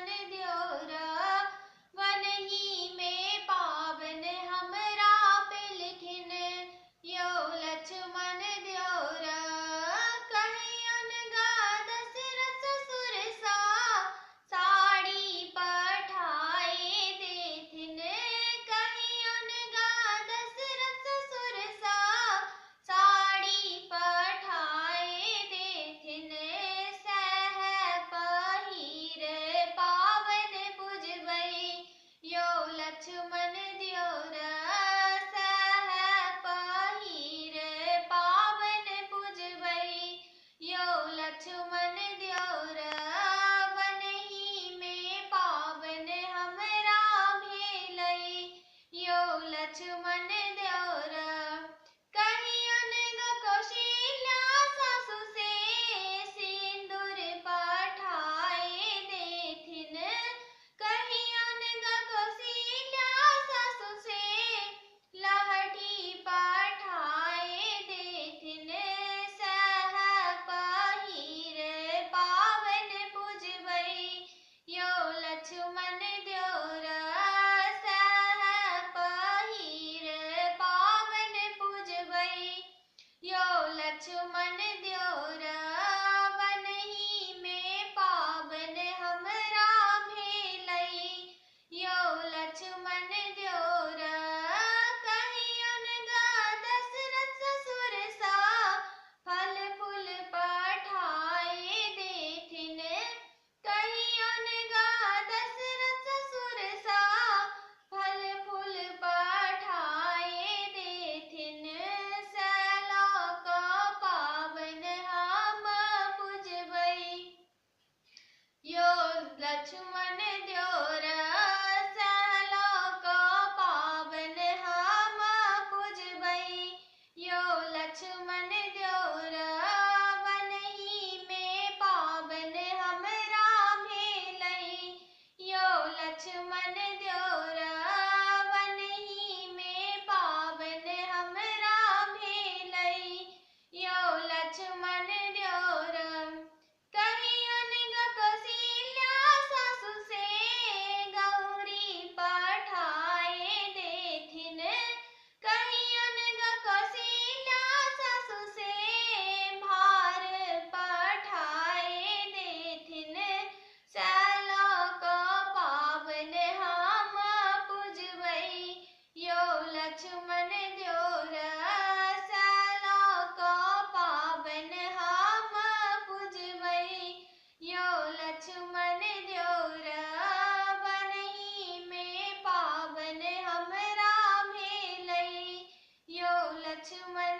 लक्ष्मण द्योरा वनही में पावन हमरा बिलखिन यो लक्ष्मण द्योरा कहियन गा दशरथ ससुर सा साड़ी पठाए देथिन कहियन गा दशरथ ससुर सा साड़ी पठाए देथिन सह पहिर पावन पुजबई यो लक्ष्मण द्योरा सह पहिर पावन पुजबई यो लक्ष्मण द्योरा वनही में पावन हमरा भेलई यो लक्ष्मण द्योरा कहियन ग कौशल्या सासु से सिंदूर पठाए देथिन कहियन ग कौशल्या सासु से लहठी पठाए देथिन सह पहिर पावन पुजबई यो लक्ष्मण द्योरा सह पहिर पावन पुजबई यो लक्ष्मण द्योरा वनही में पावन हमरा भेलई यो लक्ष्मण द्योरा कहियन गा दशरथ ससुर सा फल फूल पठाए देथिन कहियन गा दशरथ ससुर सा फल फूल पठाए देथिन सैला का पावन हम पुजबई यो लक्ष्मण द्योरा सैला का पावन हम पुजबई यो लक्ष्मण द्योरा वनही में पावन हमरा भेलई यो लक्ष्मण द्योरा वनही में पावन हमरा भेलई यो लक्ष्मण द्योरा कहियन ग कौशल्या सासु से गौरी पठाए देथिन कहियन ग कौशल्या सासु से भार पठाए देथिन सैला का पावन हम पुजबई यो लक्ष्मण द्योरा सैला का पावन हम पुजबई यो लक्ष्मण द्योरा वनही में पावन हमरा भेलई यो लक्ष्मण